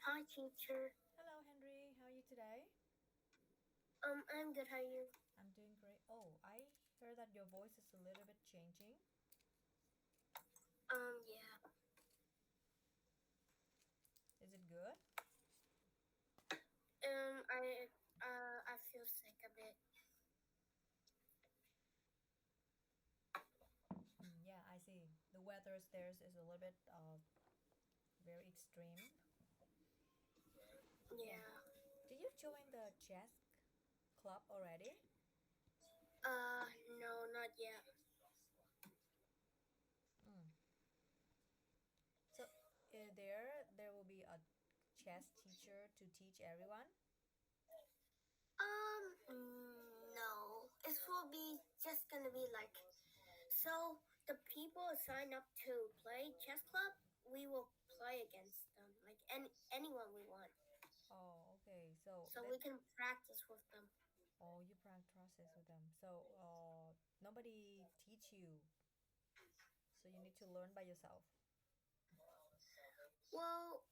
Hi, teacher. Hello, Henry. How are you today? I'm good. How are you? I'm doing great. Oh, I heard that your voice is a little bit changing. Yeah. Is it good? I feel sick a bit. Yeah, I see. The weather theirs is a little bit very extreme. Yeah. Yeah. Did you join the chess club already? No, not yet. Mm. So there will be a chess teacher to teach everyone. No. It will be just gonna be like, so the people sign up to play chess club, we will play against them, like anyone we want. Oh, okay. So So that we can practice with them. oh, you practice with them. So nobody teach you. So you need to learn by yourself. Well,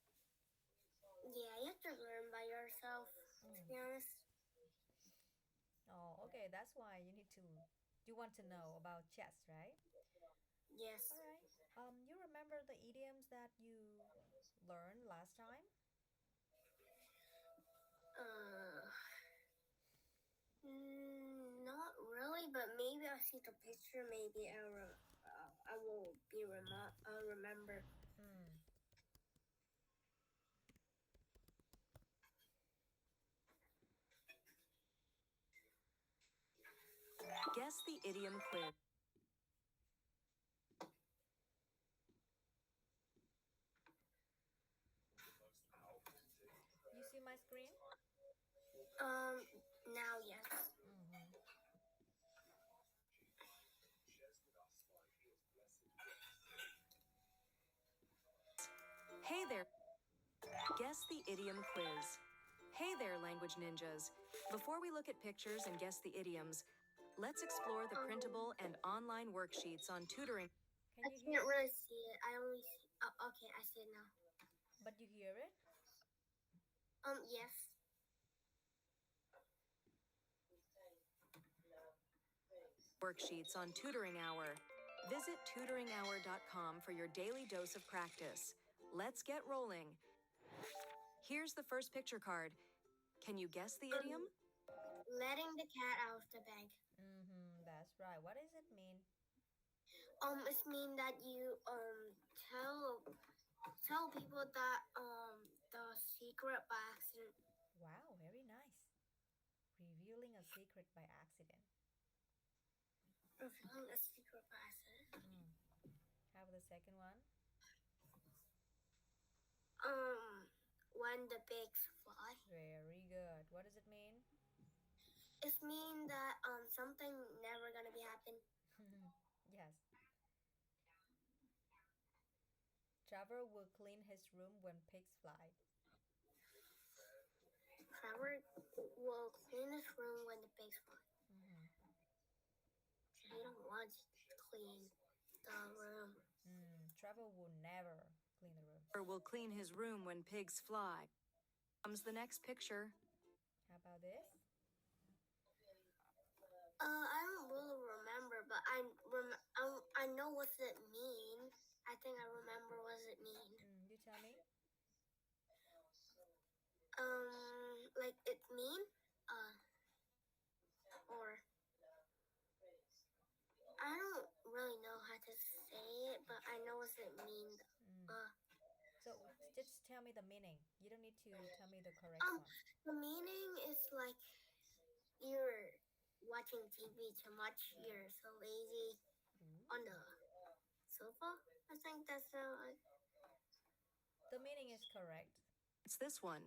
yeah, you have to learn by yourself, to be Mm. honest. Oh, okay. That's why you want to know about chess, right? All Yes. right. You remember the idioms that you learned last time? Uh, Not really, but maybe I see the picture. Maybe I will remember. Mm. Guess the idiom quiz. You see my screen? Um, Now yes. Mm-hmm. Hey there. Guess the idiom quiz. Hey there, language ninjas. Before we look at pictures and guess the idioms, let's explore the printable and online worksheets on tutoring. Can I you hear? can't really see it. I only see. Oh, okay, I see it now. But you hear it? Yes. Worksheets on Tutoring Hour. Visit tutoringhour.com for your daily dose of practice. Let's get rolling. Here's the first picture card. Can you guess the idiom? Um, Letting the cat out of the bag. Mm-hmm. That's right. What does it mean? It mean that you tell people that the secret by accident. Wow, very nice. Revealing a secret by accident. Revealing a secret by accident. Mm. How about the second one? Um, when the pigs fly. Very good. What does it mean? It mean that something never gonna be happen. Yes. Trevor will clean his room when pigs fly. Trevor will clean his room when the pigs fly. Mm-hmm. He don't want to clean the room. Trevor will never clean the room. Or will clean his room when pigs fly. Comes the next picture. How about this? I don't really remember, but I know what it mean. I think I remember what it mean. You tell me. Like it mean, or I don't really know how to say it, but I know what it mean. Mm. Uh, So just tell me the meaning. You don't need to tell me the correct one. the meaning is like you're watching TV too much. You're so lazy on the sofa. I think that's The meaning is correct. It's this one.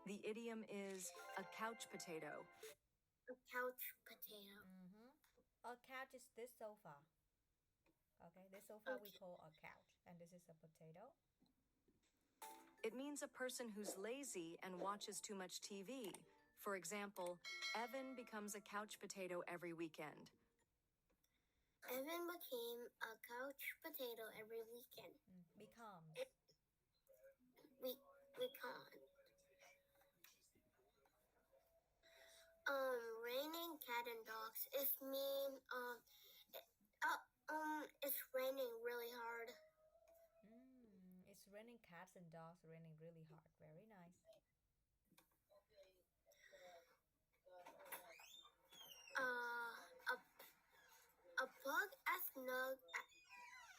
The idiom is a couch potato. a couch potato. Mm-hmm. A couch is this sofa. Okay, this sofa we Okay. call a couch, and this is a potato. It means a person who's lazy and watches too much TV. For example, Evan becomes a couch potato every weekend. Evan became a couch potato every weekend. comes. We can't. Raining cat and dogs. It mean it's raining really hard. It's raining cats and dogs, raining really hard. Very nice. A bug a snug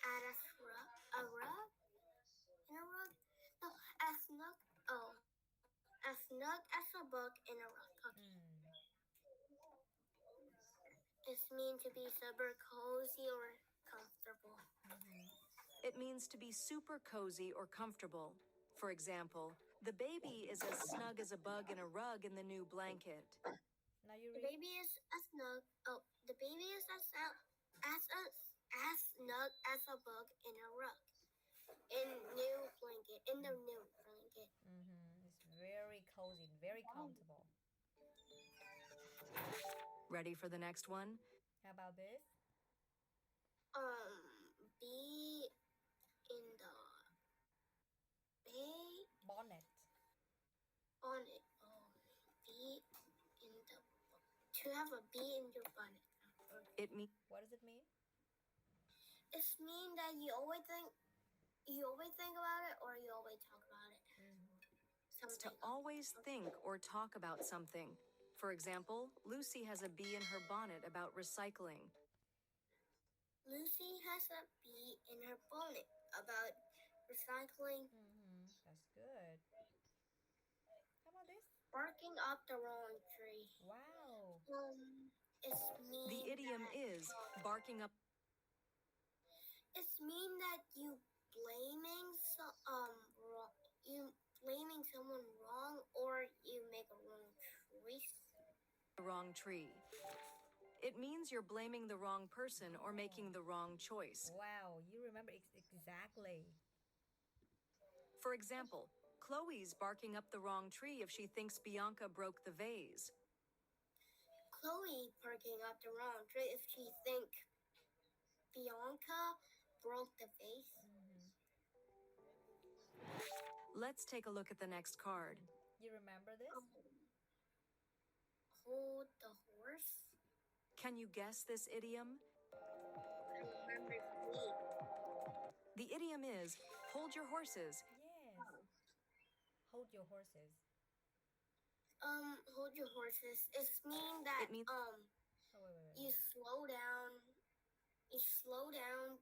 at a rug in a rug. No, as snug. Oh, as snug as a bug in a rug. Okay. Mm. It's mean to be super cozy or comfortable. It means to be super cozy or comfortable. For example, the baby is as snug as a bug in a rug in the new blanket. Now you The read. baby is as snug. Oh, the baby is as snug as a bug in a rug. In new blanket. In the new blanket. It's very cozy, very comfortable. Ready for the next one? How about this? Be in the bay Bonnet. on it. Oh, be in the to have a bee in your bonnet. It means What does it mean? It's mean that you always think about it or you always talk about it. to Something. always think or talk about something. For example, Lucy has a bee in her bonnet about recycling. Lucy has a bee in her bonnet about recycling. That's good. How about this? Barking up the wrong tree. Wow. It's mean. The idiom that, is barking up. It's mean that you blaming you blaming someone wrong or you make a wrong choice. The wrong tree. It means you're blaming the wrong person or making the wrong choice. Wow, you remember exactly. For example, Chloe's barking up the wrong tree if she thinks Bianca broke the vase. Chloe barking up the wrong tree if she think Bianca broke the vase. Let's take a look at the next card. You remember this? Hold the horse. Can you guess this idiom? I remember me. The idiom is hold your horses. Yes. Hold your horses. Hold your horses. It's mean that It means- Oh, wait. you slow down. You slow down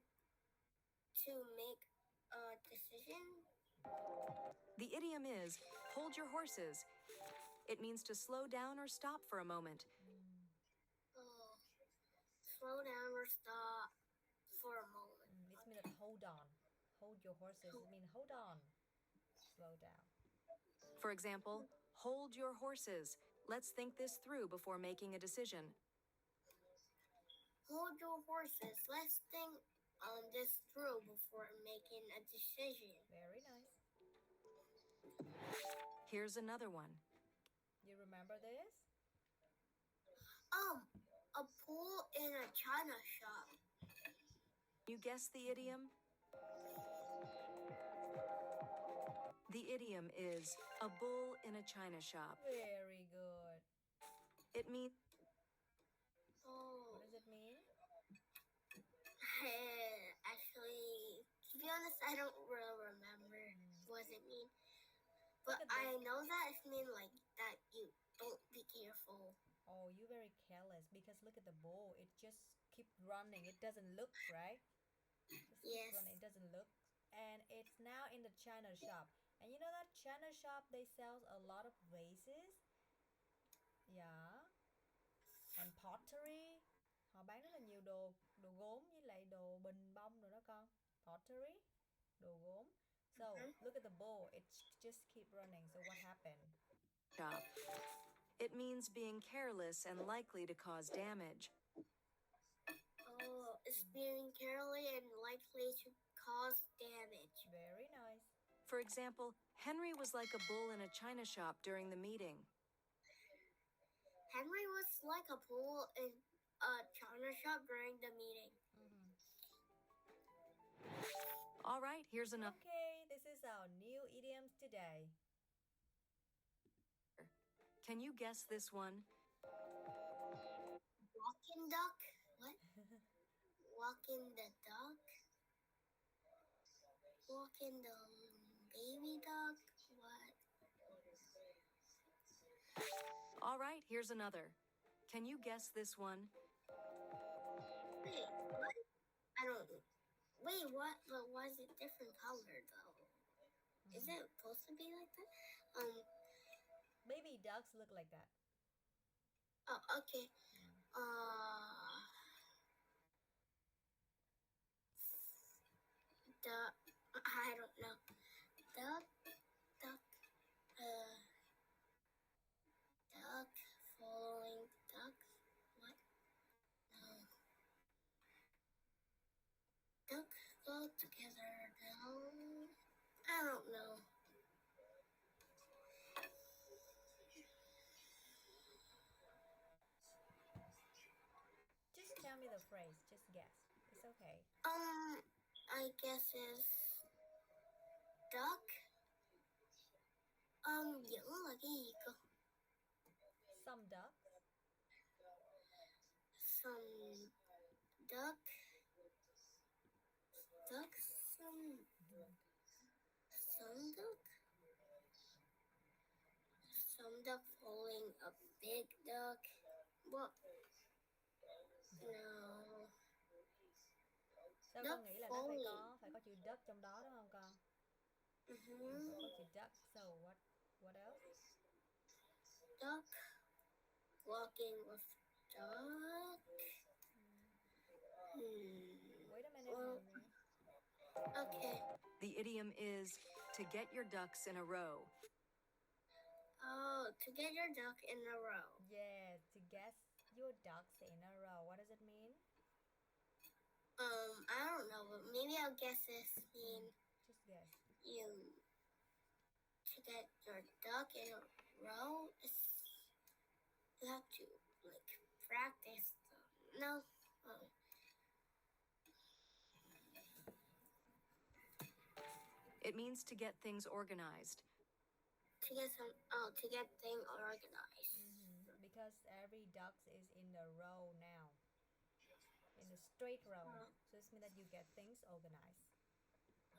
to make a decision. The idiom is hold your horses. It means to slow down or stop for a moment. Oh, slow down or stop for a moment. It means that hold on. Hold your horses. It means hold on. Slow down. For example, hold your horses. Let's think this through before making a decision. Hold your horses. Let's think on this through before making a decision. Very nice. Here's another one. You remember this? A pool in a china shop. You guess the idiom? The idiom is a bull in a china shop. Very good. It means Oh, What does it mean? actually, to be honest, I don't really remember what it mean. But Look at I this. know that it means like that you don't be careful. Oh, you're very careless because look at the bull. It just keep running. It doesn't look, right? Just keep Yes. running. It doesn't look. And it's now in the china shop. And you know that china shop, they sell a lot of vases. Yeah. And pottery. Họ bán rất là nhiều đồ gốm với lại đồ bình bông rồi đó con. Pottery, đồ gốm. So, look at the bull. It just keep running. So what happened? shop. It means being careless and likely to cause damage. Oh, it's being careless and likely to cause damage. Very nice. For example, Henry was like a bull in a china shop during the meeting. Henry was like a pool in a china shop during the meeting. All right, here's another. Okay, this is our new idioms today. Can you guess this one? Walking duck? What? Walking the duck? Walking the baby duck? What? All right, here's another. Can you guess this one? Wait, what? I don't. Wait, what? But why is it different color though? Is it supposed to be like that? Baby ducks look like that. Oh, okay. Duck. I don't know. Duck. Duck. Duck. Following duck. What? No. Duck go together. No. I don't know. Just tell me the phrase. Just guess. It's okay. I guess is duck. Vẫn là cái gì cơ? Some ducks. Some duck. Duck. Some duck. Some duck following a big duck. What? No. Sao Duck con nghĩ là nó falling. phải có chữ duck trong đó đúng không con? Mm-hmm. Có chữ duck. So what else? Duck. Walking with duck. Wait a minute, Well, Henry. okay. The idiom is to get your ducks in a row. Oh, to get your duck in a row. Yeah, to guess your ducks in a row. What does it mean? I don't know, but maybe I'll guess this mean Just guess. you to get your duck in a row. You have to like practice. No. Oh. It means to get things organized. To get thing organized. Because every ducks is in the row now. In a straight row. So it means that you get things organized.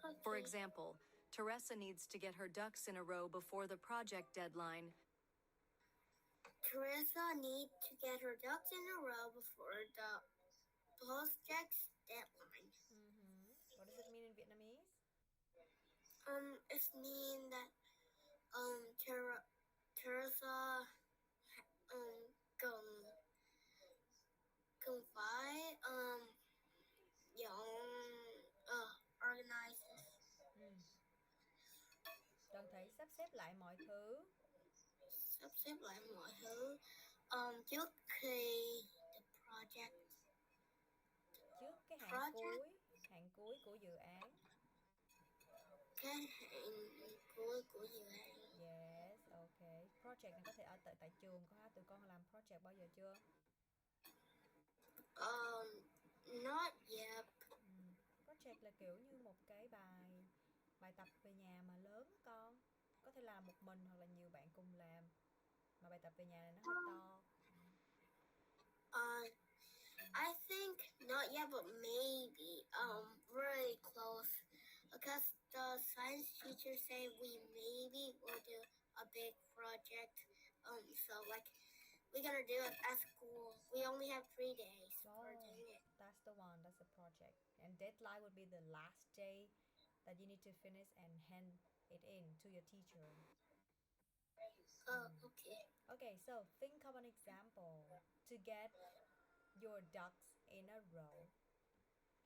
Okay. For example, Teresa needs to get her ducks in a row before the project deadline. Teresa needs to get her ducks in a row before the project's deadline. What does it mean in Vietnamese? It means that Teresa cần phải organizes. Cần phải sắp xếp lại mọi thứ. Sắp xếp lại mọi thứ trước khi the project. Trước cái hạn cuối của dự án. Cái hạn cuối của dự án. Yes, okay. Project này có thể ở tại trường có tụi con làm project bao giờ chưa? Not yet. Project là kiểu như một cái bài tập về nhà mà lớn con. Có thể làm một mình hoặc là nhiều bạn cùng làm. Mà bài tập về nhà này nó hơi to. I think not yet, but maybe really close, because the science teacher said we maybe will do a big project. So like we're gonna do it at school. We only have 3 days for doing it. That's the one. That's the project. And deadline would be the last day that you need to finish and hand it in to your teacher. Okay. Okay, so think of an example. To get your ducks in a row.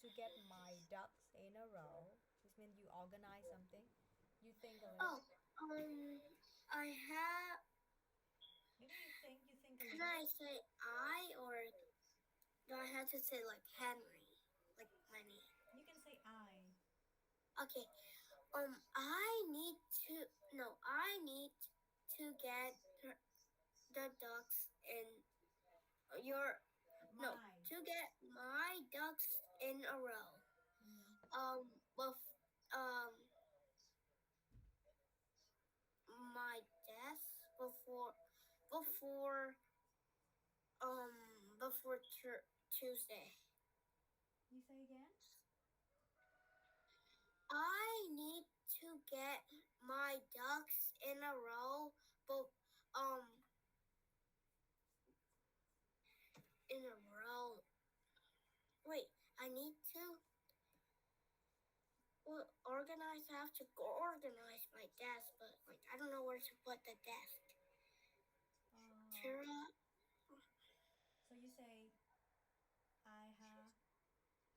To get my ducks in a row. This means you organize something. You think of it. I have. Maybe you think a Can little. I say I, or do I have to say like Henry, like my name? You can say I. Okay. I need to get the ducks in your. No, to get my ducks in a row. With before Tuesday. You say again? I need to get my ducks in a row, but in a row. Wait, I need to organize. I have to go organize my desk, but like I don't know where to put the desk. Tara, So you say,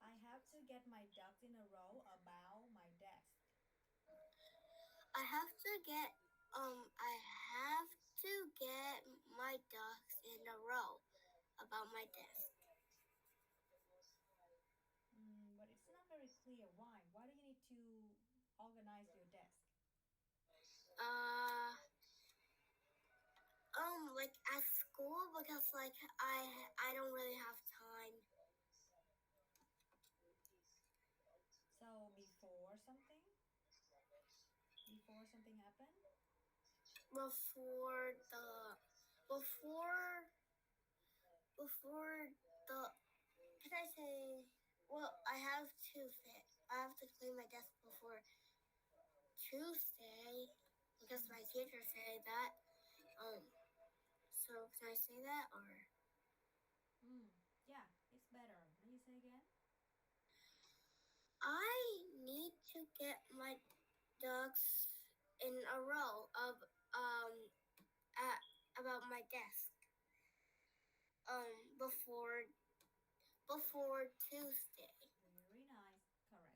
I have to get my ducks in a row about my desk. I have to get my ducks in a row about my desk. But it's not very clear. Why? Why do you need to organize your desk? Like at school because like I don't really have time. So before something? Before something happened? Before the can I say well I have to clean my desk before Tuesday because my teacher said that. So can I say that or Yeah, it's better. Can you say again? I need to get my ducks in a row of about my desk before Tuesday. Very nice. Correct.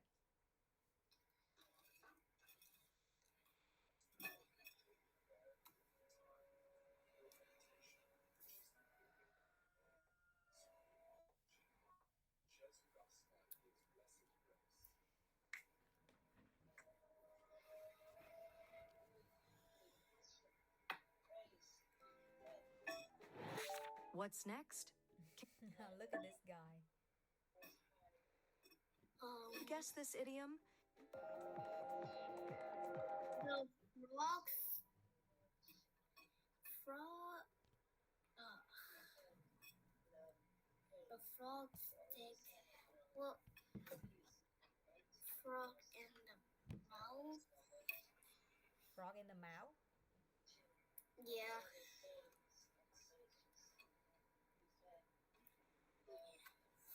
What's next? Look at this guy. Um, Guess this idiom? the frog, the frog stick. Well, frog in the mouth. Frog in the mouth? Yeah.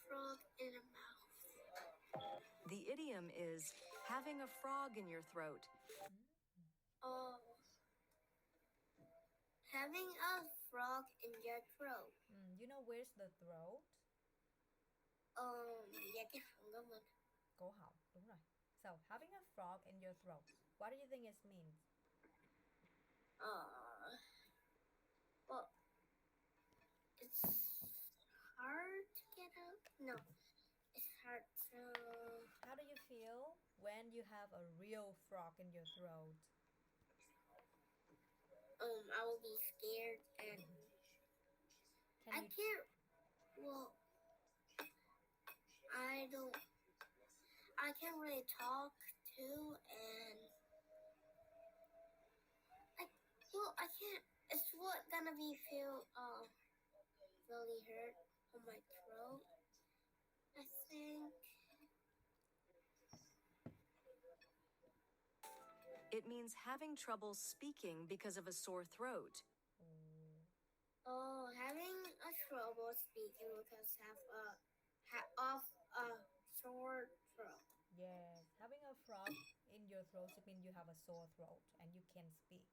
Frog in the mouth. The idiom is having a frog in your throat. Oh. Having a frog in your throat. You know where's the throat? Dạ cái họng của mình. Cổ họng, đúng rồi. So, having a frog in your throat. What do you think it means? Well, it's hard to get out. No, it's hard to. How do you feel when you have a real frog in your throat? I will be scared and I can't. Well, I can't really talk too, and I can't. It's what gonna be feel really hurt on my throat. I think. It means having trouble speaking because of a sore throat. Oh, having a trouble speaking because of a sore throat. Yes, having a frog in your throat it means you have a sore throat and you can't speak.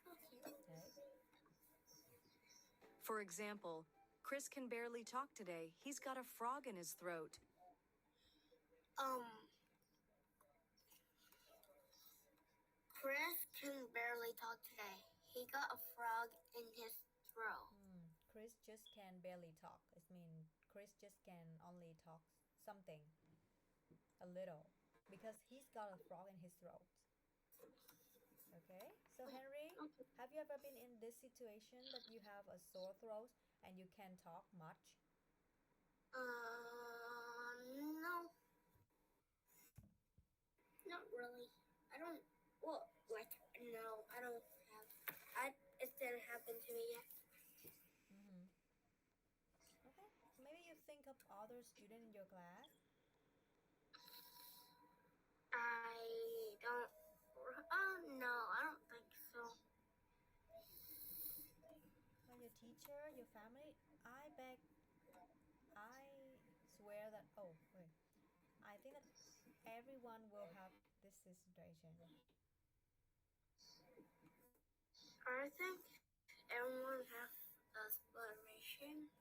Okay. For example, Chris can barely talk today. He's got a frog in his throat. Chris can barely talk today. He got a frog in his throat. Chris just can barely talk. It means Chris just can only talk something, a little, because he's got a frog in his throat. Okay, so Henry, have you ever been in this situation that you have a sore throat and you can't talk much? No. Not really. I don't. Well, like no, I don't have. I instead of to me yet. Mm-hmm. Okay. Maybe you think of other student in your class. I don't. Oh no, I don't think so. Like your teacher, your family. I beg. I swear that. Oh wait. I think that everyone will have this situation. I think everyone has aspiration.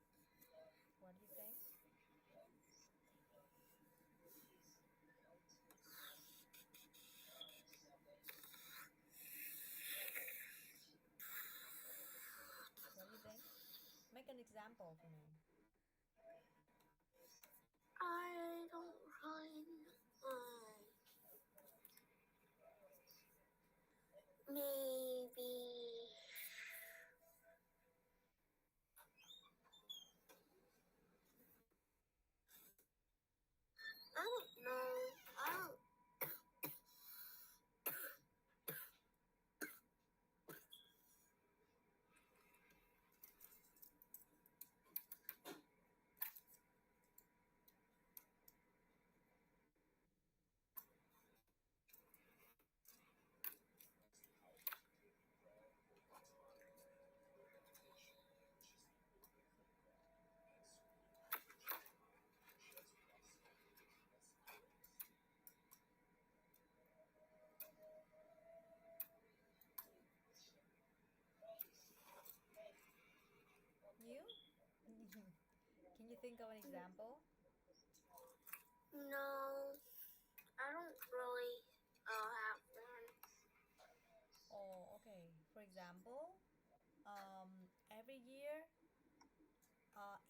What do you think? What do you think? Make an example for me. I don't really. Maybe. I don't know. I don't. You? Can you think of an example? No, I don't really have one. Oh, okay. For example, every year,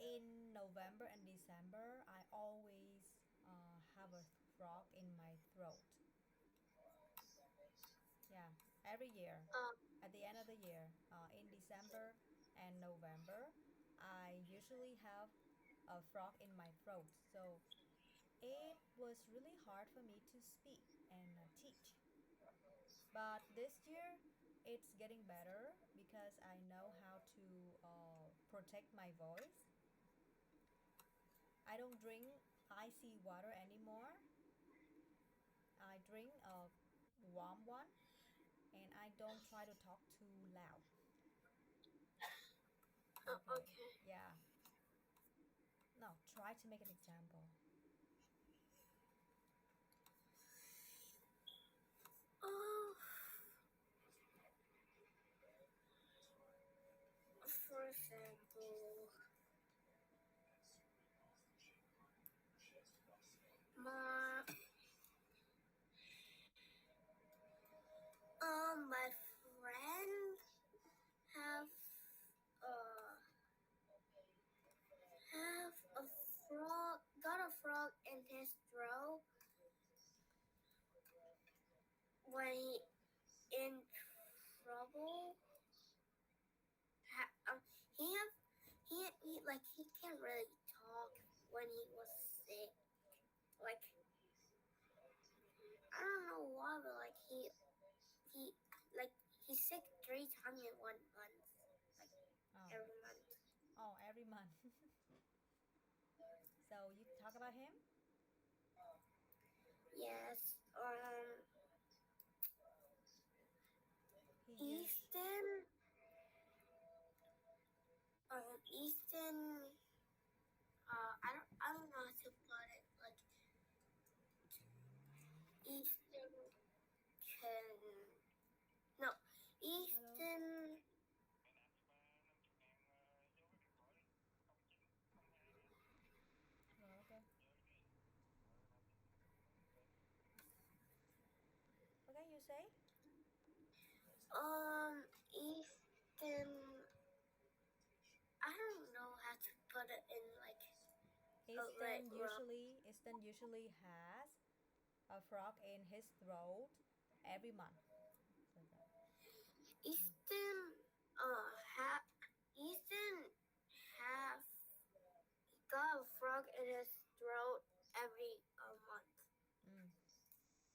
in November and December, I always have a frog in my throat. Yeah, every year. Um, At the end of the year, in December and November, I usually have a frog in my throat. So it was really hard for me to speak and teach. But this year, it's getting better because I know how to protect my voice. I don't drink icy water anymore. I drink a warm one, and I don't try to talk too loud. Okay. okay. Yeah. No, try to make an example. Oh, for example, my my friend have uh have a frog got a frog in his throat when he in trouble. Ha, he have he like he can't really talk when he was sick. Like I don't know why, but like he like he's sick 3 times in 1 month. Like Oh, every month. oh, every month. So you talk about him? Yes. He used. Easton. Easton. I don't know how to put it. Like Easton can no Hello. Easton. Hello. Okay. Okay. You say. Easton. I don't know how to put it in like a right row. Easton usually has a frog in his throat every month. Like that. Easton. Easton have got a frog in his throat every month. Mm.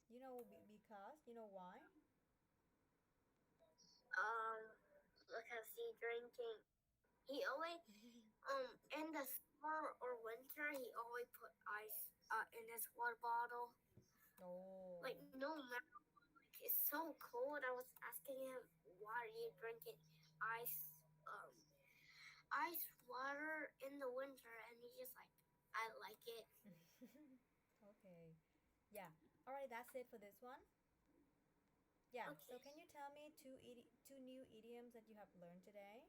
Because you know why? Because he drinking. He always in the summer or winter he always put ice in his water bottle. Oh. Like no matter, like it's so cold. I was asking him, why are you drinking ice water in the winter? And he's just like, I like it. Okay. Yeah. All right, that's it for this one. Yeah. So Okay. can you tell me two new idioms that you have learned today?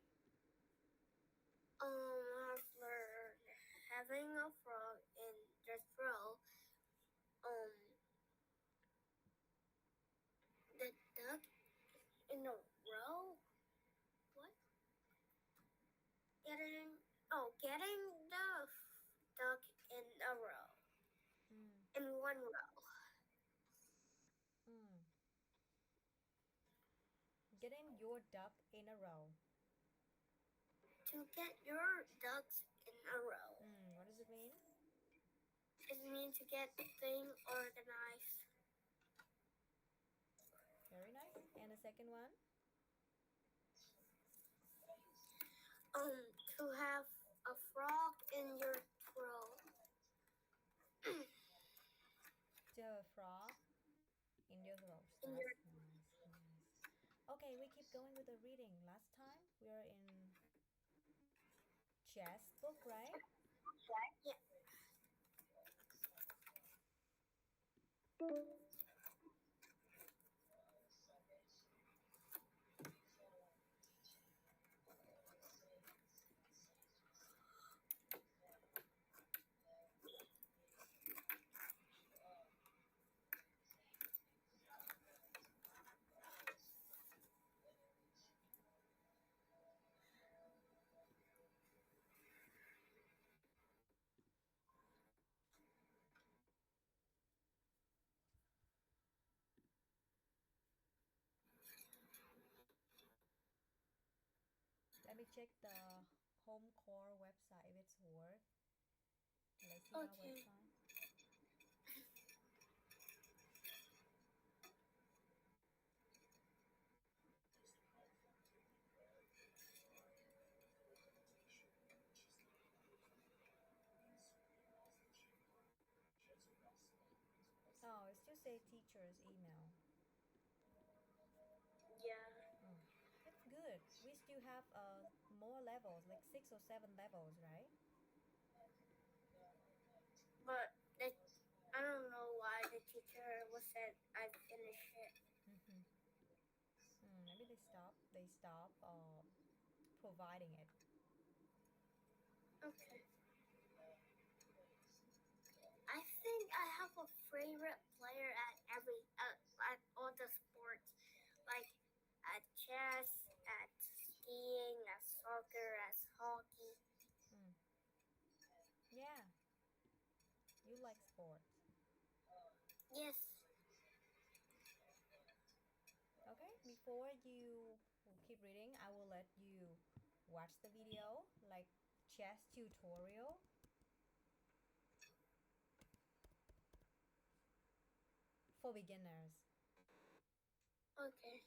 I've learned having a frog in their throat. The duck in a row. What? Getting the duck in a row. Mm. In one row. Mm. Getting your duck in a row. To get your ducks in a row. What does it mean? It means to get things organized. Very nice. And the second one? To have a frog in your throat. To have a frog in your throat. In That's your nice. Nice. Okay, we keep going with the reading. Last time we are in chess book, right? yeah. Let me check the home core website if it's work. Let's see our Okay. website. Oh, it still say teacher's email. Yeah. Oh, it's good. We still have more levels, like 6 or 7 levels, right? But I don't know why the teacher was said I finished it. Mm-hmm. Maybe they stop providing it. Okay. I think I have a favorite player at all the sports, like at chess, at skiing, at soccer, at hockey. Mm. Yeah, you like sports. Yes. Okay, before you keep reading, I will let you watch the video, like chess tutorial for beginners. Okay.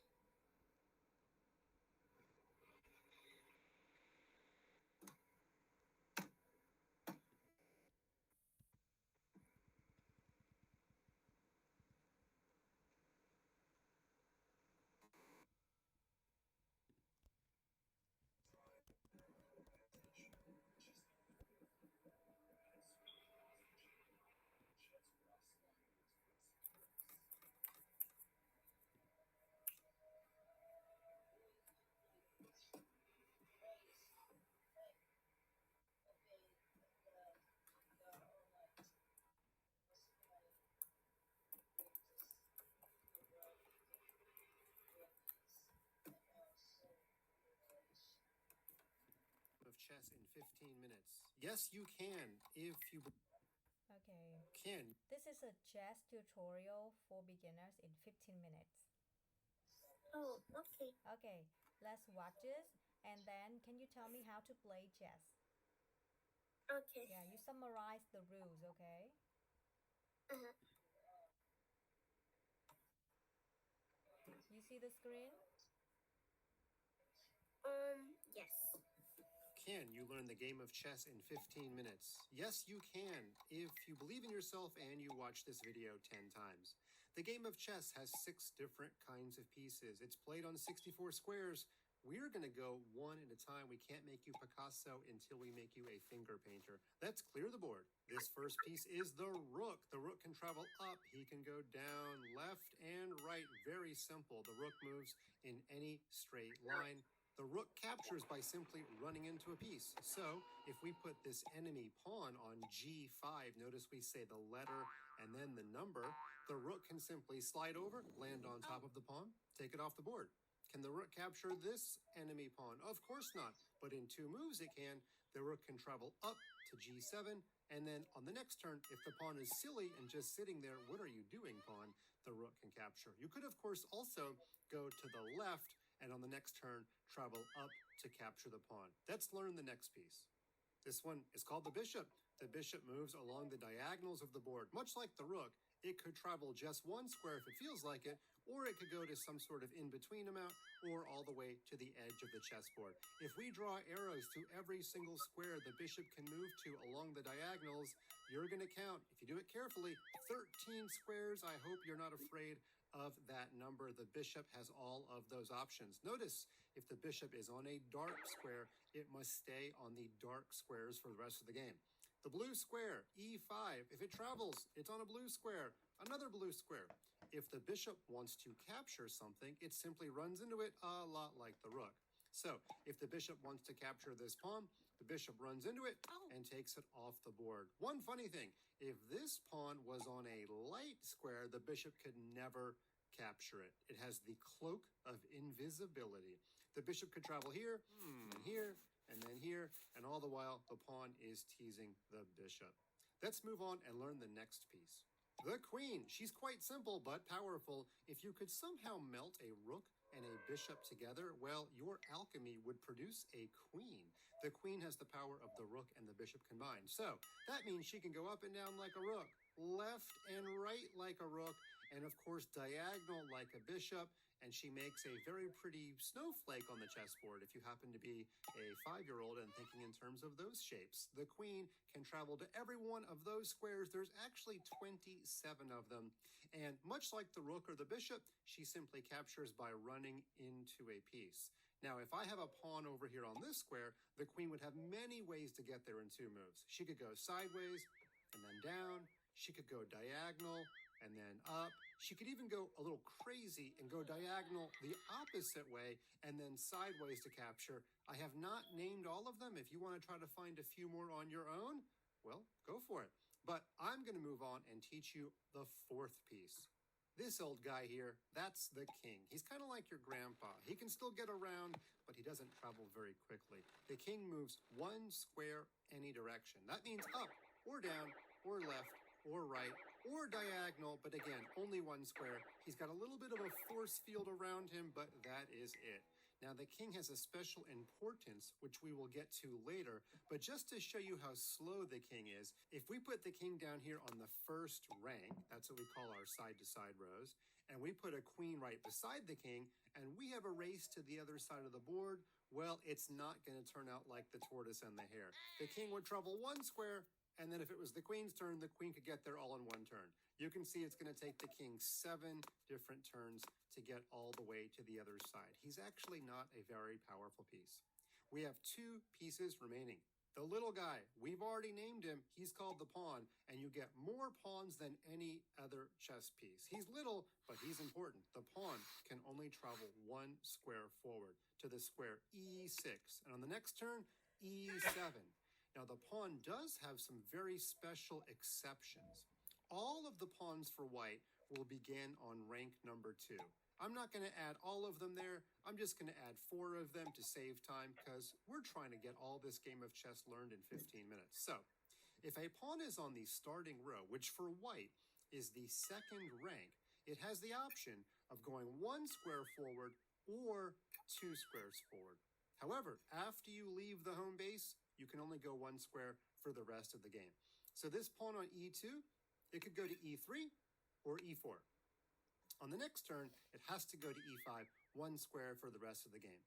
Of chess in 15 minutes. Yes, you can if you Okay, can. this is a chess tutorial for beginners in 15 minutes. Oh, okay. Okay, let's watch this and then can you tell me how to play chess? Okay. Yeah, you summarize the rules, okay? Uh-huh. You see the screen? Yeah. Can you learn the game of chess in 15 minutes? Yes, you can, if you believe in yourself and you watch this video 10 times. The game of chess has 6 different kinds of pieces. It's played on 64 squares. We're going to go one at a time. We can't make you Picasso until we make you a finger painter. Let's clear the board. This first piece is the rook. The rook can travel up. He can go down, left, and right. Very simple. The rook moves in any straight line. The rook captures by simply running into a piece. So if we put this enemy pawn on g5, notice we say the letter and then the number, the rook can simply slide over, land on top of the pawn, take it off the board. Can the rook capture this enemy pawn? Of course not, but in 2 moves it can. The rook can travel up to g7, and then on the next turn, if the pawn is silly and just sitting there, what are you doing, pawn? The rook can capture. You could, of course, also go to the left, and on the next turn, travel up to capture the pawn. Let's learn the next piece. This one is called the bishop. The bishop moves along the diagonals of the board. Much like the rook, it could travel just 1 square if it feels like it, or it could go to some sort of in-between amount, or all the way to the edge of the chessboard. If we draw arrows to every single square the bishop can move to along the diagonals, you're going to count, if you do it carefully, 13 squares. I hope you're not afraid of that number. The bishop has all of those options. Notice, if the bishop is on a dark square, it must stay on the dark squares for the rest of the game. The blue square, e5, if it travels, it's on a blue square, another blue square. If the bishop wants to capture something, it simply runs into it a lot like the rook. So if the bishop wants to capture this pawn, the bishop runs into it and takes it off the board. One funny thing, if this pawn was on a light square, the bishop could never capture it. It has the cloak of invisibility. The bishop could travel here, and here, and then here, and all the while the pawn is teasing the bishop. Let's move on and learn the next piece. The queen. She's quite simple but powerful. If you could somehow melt a rook and a bishop together, well, your alchemy would produce a queen. The queen has the power of the rook and the bishop combined. So that means she can go up and down like a rook, left and right like a rook, and of course diagonal like a bishop. And she makes a very pretty snowflake on the chessboard if you happen to be a 5-year-old and thinking in terms of those shapes. The queen can travel to every one of those squares. There's actually 27 of them. And much like the rook or the bishop, she simply captures by running into a piece. Now, if I have a pawn over here on this square, the queen would have many ways to get there in 2 moves. She could go sideways and then down. She could go diagonal and then up. She could even go a little crazy and go diagonal the opposite way and then sideways to capture. I have not named all of them. If you want to try to find a few more on your own, well, go for it. But I'm going to move on and teach you the 4th piece. This old guy here, that's the king. He's kind of like your grandpa. He can still get around, but he doesn't travel very quickly. The king moves 1 square any direction. That means up or down or left or right or diagonal, but again, only 1 square. He's got a little bit of a force field around him, but that is it. Now, the king has a special importance, which we will get to later, but just to show you how slow the king is, if we put the king down here on the 1st rank, that's what we call our side-to-side rows, and we put a queen right beside the king, and we have a race to the other side of the board, well, it's not going to turn out like the tortoise and the hare. The king would travel 1 square, and then if it was the queen's turn, the queen could get there all in 1 turn. You can see it's going to take the king 7 different turns to get all the way to the other side. He's actually not a very powerful piece. We have 2 pieces remaining. The little guy, we've already named him. He's called the pawn, and you get more pawns than any other chess piece. He's little, but he's important. The pawn can only travel 1 square forward to the square e6, and on the next turn, e7. Now, the pawn does have some very special exceptions. All of the pawns for white will begin on rank number 2. I'm not going to add all of them there. I'm just going to add 4 of them to save time because we're trying to get all this game of chess learned in 15 minutes. So, if a pawn is on the starting row, which for white is the 2nd rank, it has the option of going 1 square forward or 2 squares forward. However, after you leave the home base, you can only go 1 square for the rest of the game. So this pawn on e2, it could go to e3 or e4. On the next turn, it has to go to e5, 1 square for the rest of the game.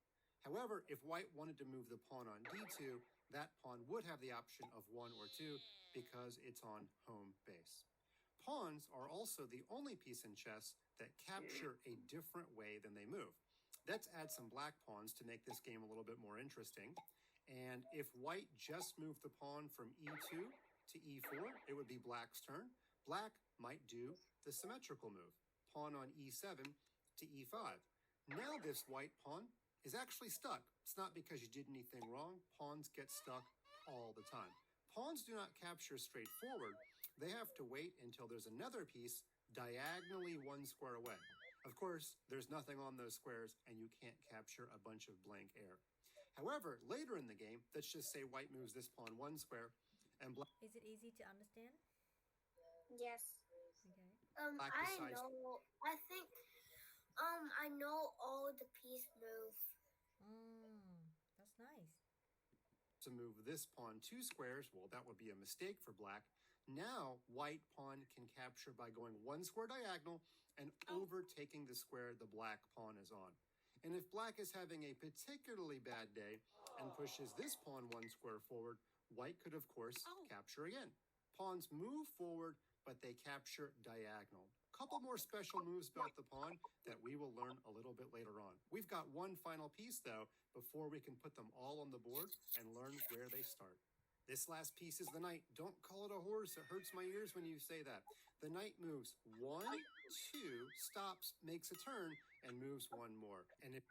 However, if white wanted to move the pawn on d2, that pawn would have the option of 1 or 2 because it's on home base. Pawns are also the only piece in chess that capture a different way than they move. Let's add some black pawns to make this game a little bit more interesting. And if white just moved the pawn from e2 to e4, it would be black's turn. Black might do the symmetrical move, pawn on e7 to e5. Now this white pawn is actually stuck. It's not because you did anything wrong. Pawns get stuck all the time. Pawns do not capture straightforward. They have to wait until there's another piece diagonally 1 square away. Of course, there's nothing on those squares and you can't capture a bunch of blank air. However, later in the game, let's just say white moves this pawn 1 square and black. Is it easy to understand? Yes. Okay. Black I decides- know. I think. I know all the piece move. That's nice. To move this pawn 2 squares, well, that would be a mistake for black. Now, white pawn can capture by going 1 square diagonal and overtaking the square the black pawn is on. And if black is having a particularly bad day and pushes this pawn 1 square forward, white could, of course, capture again. Pawns move forward, but they capture diagonal. Couple more special moves about the pawn that we will learn a little bit later on. We've got one final piece, though, before we can put them all on the board and learn where they start. This last piece is the knight. Don't call it a horse. It hurts my ears when you say that. The knight moves 1, 2, stops, makes a turn, and moves 1 more. And if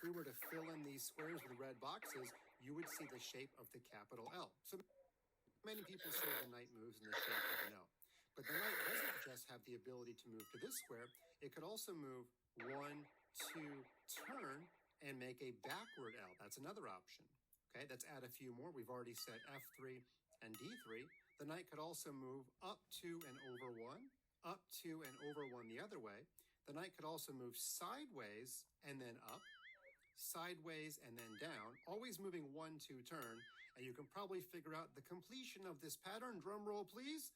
we were to fill in these squares with red boxes, you would see the shape of the capital L. So many people say the knight moves in the shape of an L. But the knight doesn't just have the ability to move to this square. It could also move 1, 2, turn, and make a backward L. That's another option. Okay, let's add a few more. We've already said F3 and D3. The knight could also move up 2 and over 1, up 2 and over 1 the other way. The knight could also move sideways and then up, sideways and then down, always moving 1, 2 turn. And you can probably figure out the completion of this pattern. Drum roll, please.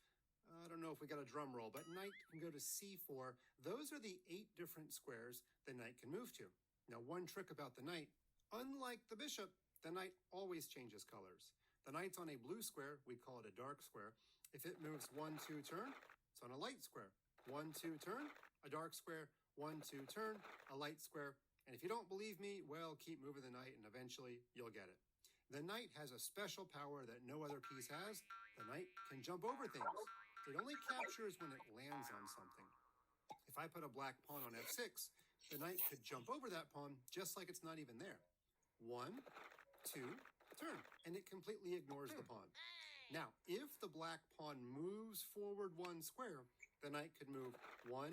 I don't know if we got a drum roll, but knight can go to c4. Those are the 8 different squares the knight can move to. Now, one trick about the knight, unlike the bishop, the knight always changes colors. The knight's on a blue square, we call it a dark square. If it moves 1, 2 turn, it's on a light square. 1, 2 turn, a dark square, 1, 2 turn, a light square. And if you don't believe me, well, keep moving the knight and eventually you'll get it. The knight has a special power that no other piece has. The knight can jump over things. It only captures when it lands on something. If I put a black pawn on f6, the knight could jump over that pawn just like it's not even there. 1, 2, turn, and it completely ignores the pawn. Now, if the black pawn moves forward 1 square, the knight could move 1,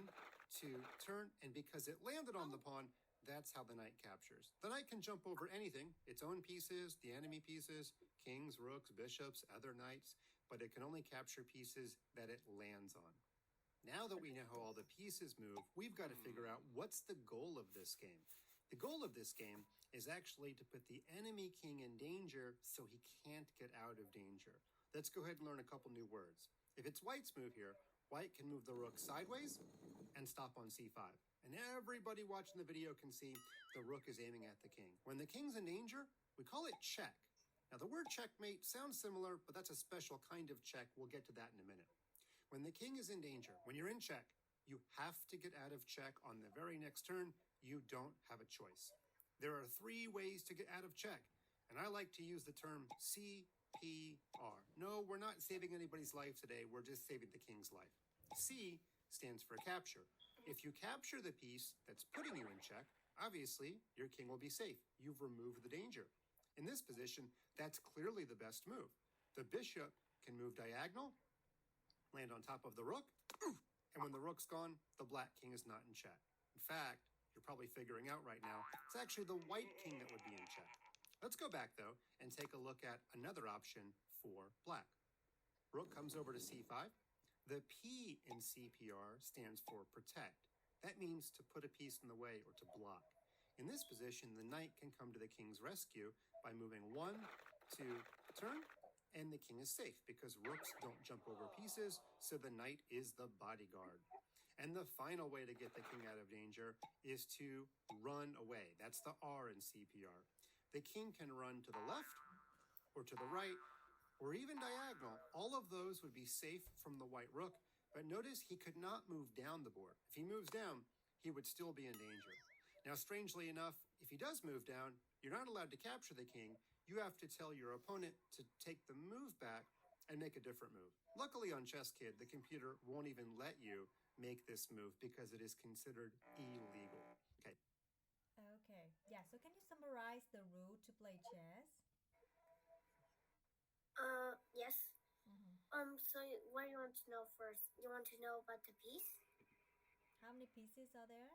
2, turn, and because it landed on the pawn, that's how the knight captures. The knight can jump over anything, its own pieces, the enemy pieces, kings, rooks, bishops, other knights, but it can only capture pieces that it lands on. Now that we know how all the pieces move, we've got to figure out what's the goal of this game. The goal of this game is actually to put the enemy king in danger so he can't get out of danger. Let's go ahead and learn a couple new words. If it's white's move here, white can move the rook sideways and stop on c5. And everybody watching the video can see the rook is aiming at the king. When the king's in danger, we call it check. Now the word checkmate sounds similar, but that's a special kind of check. We'll get to that in a minute. When the king is in danger, when you're in check, you have to get out of check on the very next turn. You don't have a choice. There are 3 ways to get out of check, and I like to use the term CPR. No, we're not saving anybody's life today. We're just saving the king's life. C stands for capture. If you capture the piece that's putting you in check, obviously your king will be safe. You've removed the danger. In this position, that's clearly the best move. The bishop can move diagonal, land on top of the rook, and when the rook's gone, the black king is not in check. In fact, you're probably figuring out right now, it's actually the white king that would be in check. Let's go back, though, and take a look at another option for black. Rook comes over to c5. The P in CPR stands for protect. That means to put a piece in the way or to block. In this position, the knight can come to the king's rescue by moving 1, 2, turn, and the king is safe because rooks don't jump over pieces, so the knight is the bodyguard. And the final way to get the king out of danger is to run away. That's the R in CPR. The king can run to the left or to the right or even diagonal. All of those would be safe from the white rook, but notice he could not move down the board. If he moves down, he would still be in danger. Now, strangely enough, if he does move down, you're not allowed to capture the king. You have to tell your opponent to take the move back and make a different move. Luckily on Chess Kid, the computer won't even let you make this move because it is considered illegal. Okay. Okay. Yeah, so can you summarize the rule to play chess? Yes. Mm-hmm. So what do you want to know first? You want to know about the piece? How many pieces are there?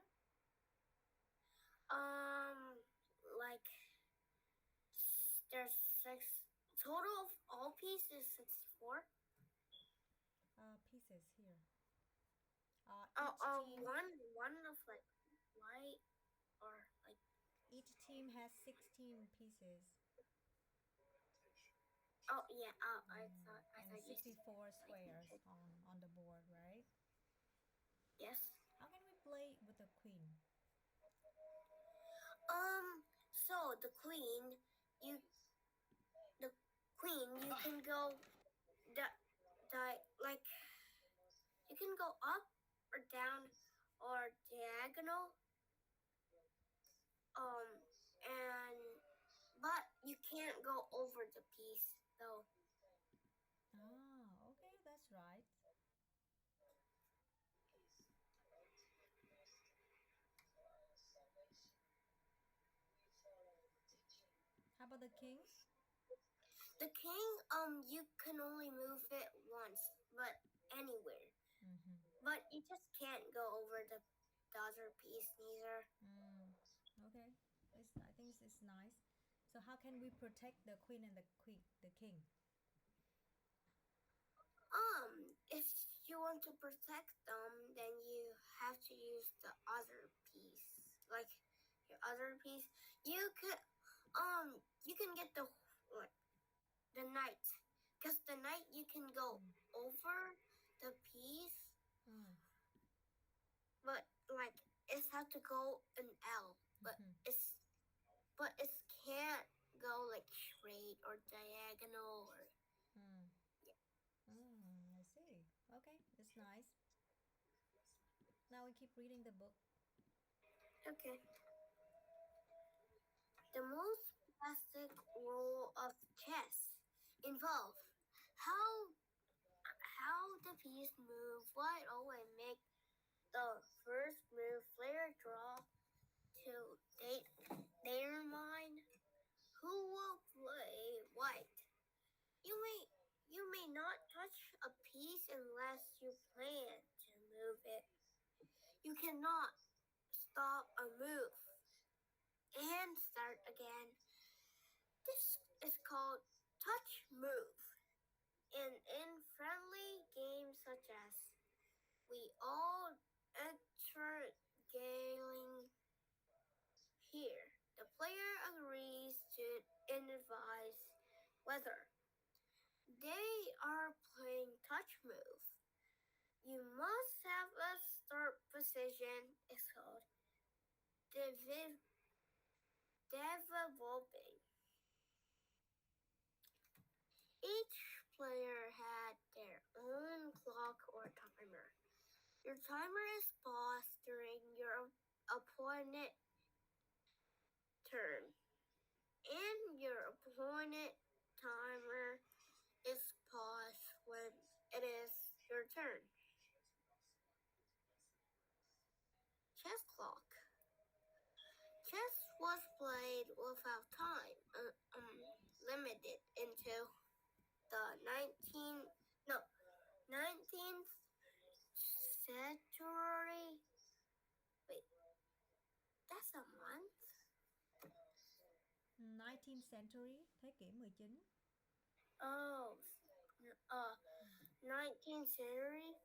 Like there's six total of all pieces 64. Pieces here. Each team One of like white or like each team has 16 pieces. oh yeah. I thought And you 64 squares on the board, right? yes. How can we play with the queen? So the queen you can go like you can go up or down or diagonal. And but you can't go over the piece though. Ah, okay, that's right. How about the king? The king, you can only move it once, but anywhere. Mm-hmm. But you just can't go over the other piece neither. Okay, I think it's nice. So how can we protect the queen and the king? If you want to protect them, then you have to use the other piece. Like your other piece. You could you can get the knight. Because the knight you can go over the piece, Mm. but like it's have to go an L. But Mm-hmm. it can't go like straight or diagonal or Mm. I see. Okay, that's nice. Now we keep reading the book. okay. The most basic rule of chess involve how the piece move, what always make the first move player draw to determine who will play white. You may not touch a piece unless you plan to move it. You cannot stop a move and start again. This is called touch move. And in friendly games such as we all enter gailing here, the player agrees to advise whether they are playing touch move. You must have a start position. It's called developing. Each player had their own clock or timer. Your timer is paused during your opponent turn, and your opponent timer is paused when it is your turn. Chess clock. Chess was played without time, limited until the 19th century. Wait, that's a month? 19th century, thế kỷ 19. Oh, 19th century.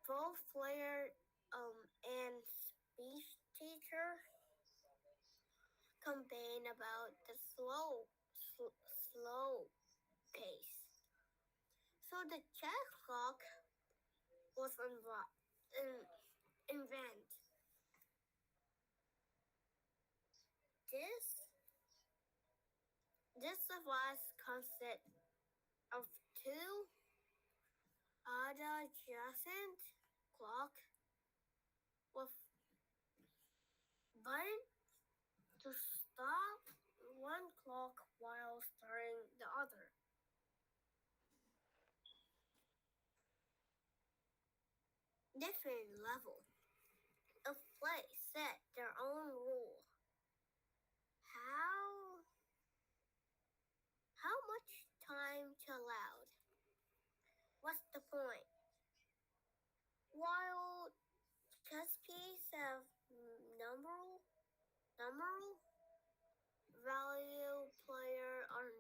Both player and speech teacher complain about the slow pace. So the chess clock was invented. This This device consists of two adjacent clock with button to stop one clock while starting the other. Different level of play set their own rule. How how much time to allowed? What's the point? While chess pieces have numeral value, player are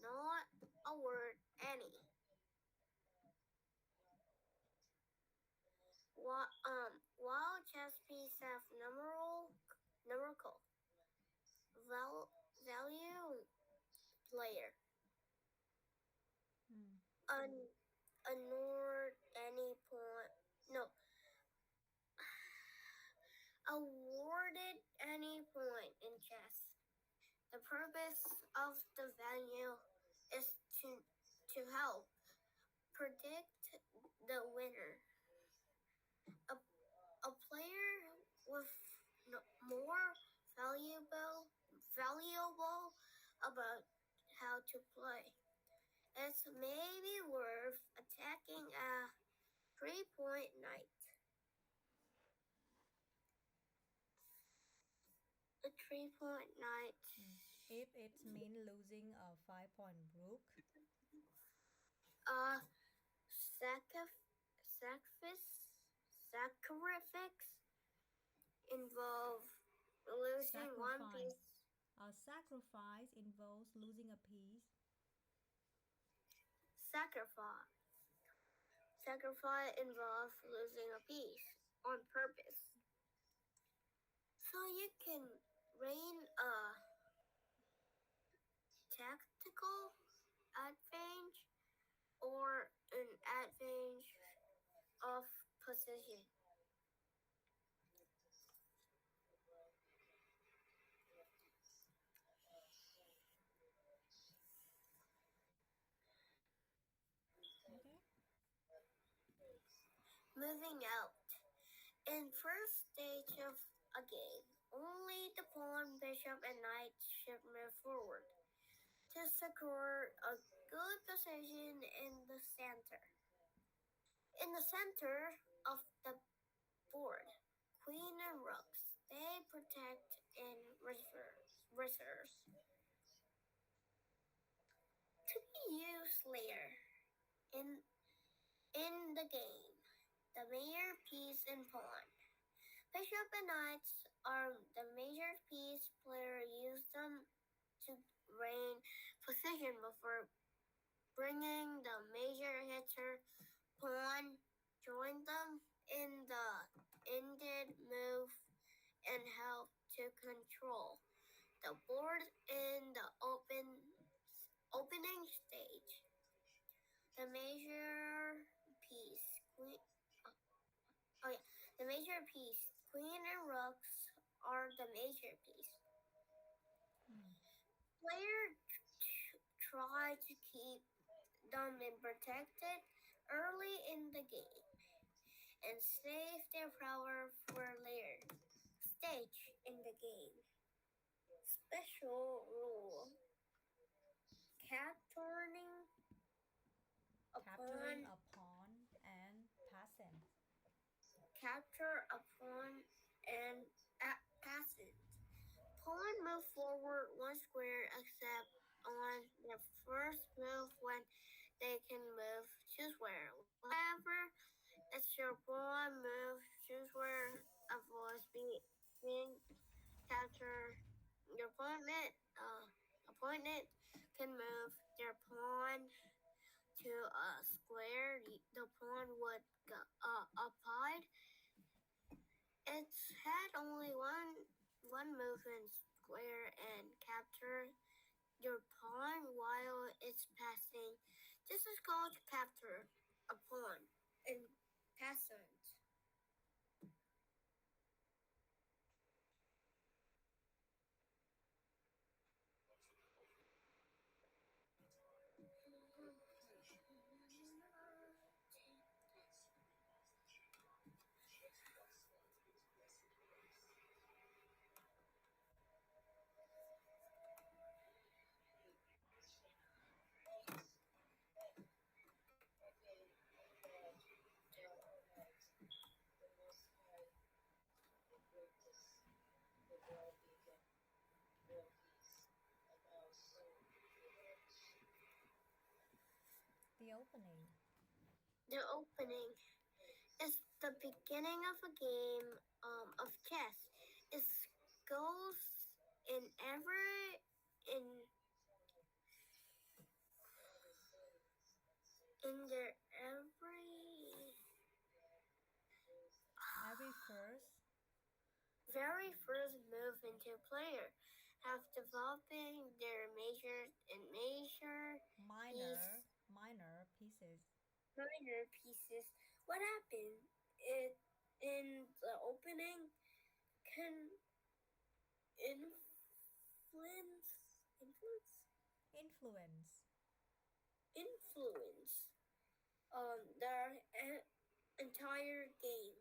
not awarded any. While chess pieces have numerical value, player Hmm. award any point. No, awarded any point in chess. The purpose of the value is to help predict the winner. A player with more valuable about how to play. It's maybe worth attacking a 3-point knight. A 3-point knight. If it's mean losing a 5-point rook. A sacrifice involve losing one Sacrifice. piece. A sacrifice involves losing a piece. Sacrifice. Sacrifice involves losing a piece on purpose. So you can gain a tactical advantage or an advantage of position. Okay. Moving out. In first stage of a game, only the pawn, bishop, and knight should move forward to secure a good position in the center. In the center of the board, queen and rooks, they protect and reserves. To be used later in in the game, the major piece and pawn. Bishop and knights are the major piece. Player use them to gain position before bringing the major hitter pawn. Join them in the ended move and help to control the board in the opening stage. The major piece, queen. Oh yeah, the major piece, queen and rooks are the major piece. Hmm. Player try to keep them protected early in the game and save their power for later stage in the game. Special rule: capturing a Capturing pawn, a pawn and passing. capture a pawn and passing. Pawn move forward one square except on the first move when they can move two square. However, it's your pawn move two square avoids being captured. Your opponent can move their pawn to a square the pawn would go, occupied. It's had only one movement square and capture your pawn while it's passing. This is called capture a pawn in passant. opening? The opening is the beginning of a game of chess. It goes in every in their Every first very first move into player have developing their major and minor minor pieces. minor pieces. What happened? It in the opening can influence Influence. influence their entire game.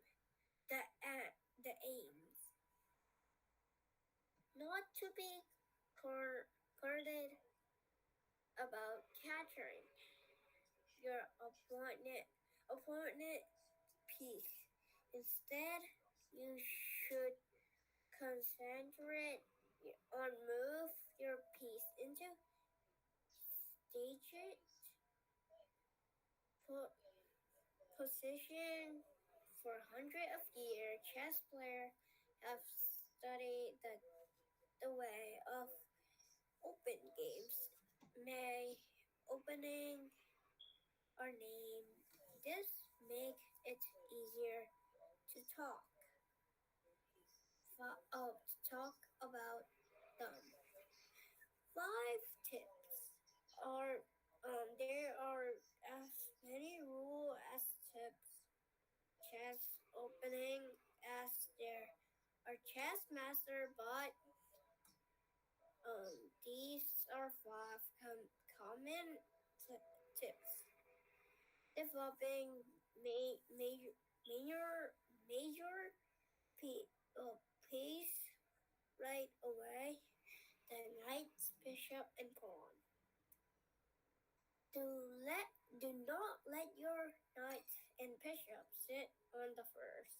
The aims not to be corded about capturing your opponent piece. Instead, you should concentrate on move your piece into staged position. For hundreds of years, chess players have studied the way of open games. May opening are named. This make it easier to talk about them. Five tips are there are as many rules as tips chess opening as there are chess master, but these are five common tips. Developing major piece right away. The knights, bishop, and pawn. Do not let your knight and bishop sit on the first.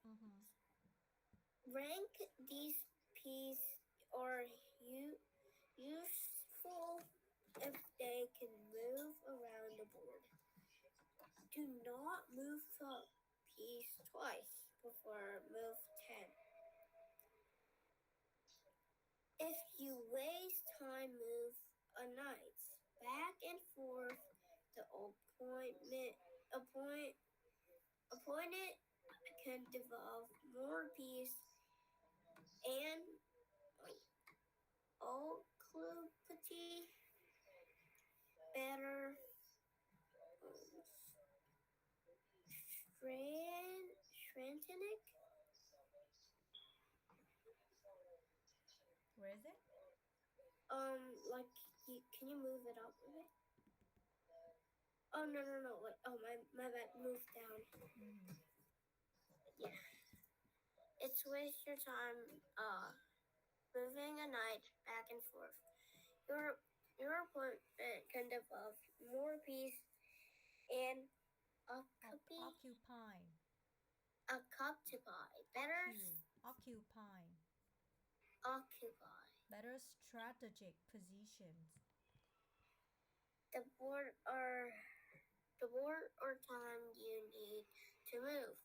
Mm-hmm. Rank these pieces are useful if they can move around the board. Do not move the piece twice before move 10. If you waste time, move a knight back and forth. The opponent can develop more piece and occupy better strengthening. Where is it? Like can you move it up a bit? Oh no. Wait, oh my bad. Move down. Mm-hmm. Yeah, it's waste your time. Moving a knight back and forth. Your opponent can develop more piece and Occupy. occupy better Occupy. occupy Better strategic positions. the board or time you need to move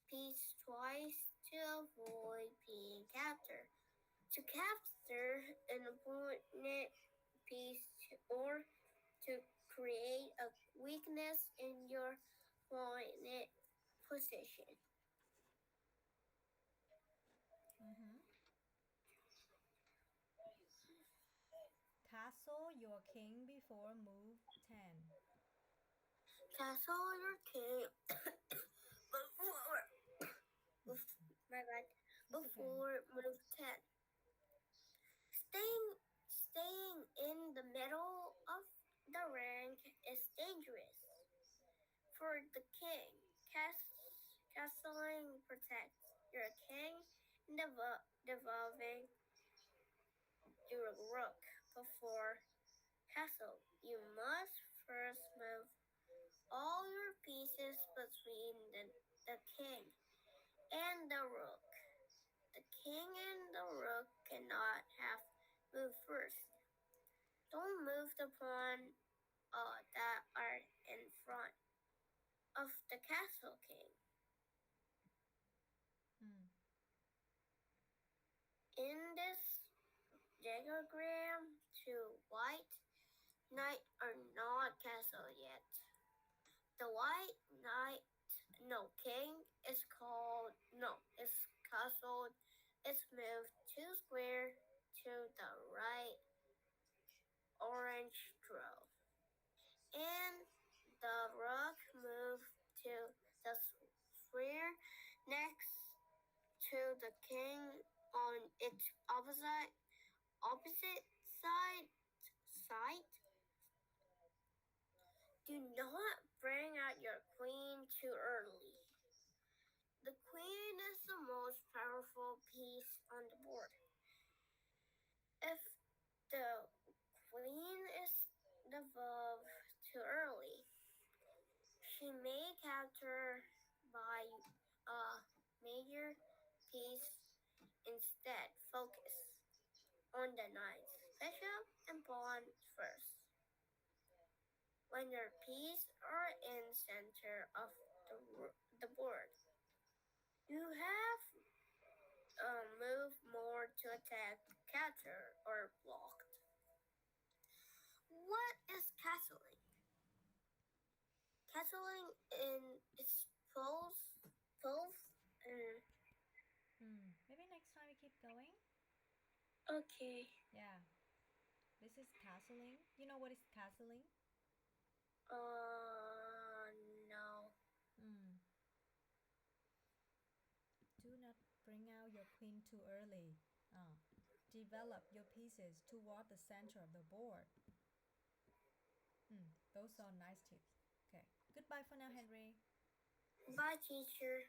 piece twice to avoid being captured. To capture an opponent piece or to create a weakness in your opponent position. Mm-hmm. Castle your king before move 10. Castle your king my bad. It's okay. Before move 10. Staying in the middle of the rank is dangerous. For the king, castling protects your king and devolving your rook before castle. You must first move all your pieces between the king and the rook. The king and the rook cannot have moved first. Don't move the pawn that are in front of the castle king. Hmm. In this diagram, to white knight are not castle yet. The white knight, no, king is called, no, it's castled. It's moved 2 square to the right orange row. And the rook moved to the square next to the king on its opposite side. Do not bring out your queen too early. The queen is the most powerful piece on the board. If the queen is developed too early, she may capture by a major piece. Instead, focus on the knight's bishop and pawn first. When your pieces are in center of the board, you have move more to attack, capture, or blocked. What is castling? Castling in its both and Maybe next time we keep going. okay. Yeah. This is castling. You know what is castling? No. Hmm. Do not bring out your queen too early. Develop your pieces toward the center of the board. Those are nice tips. Okay. Goodbye for now, Henry. Bye, teacher.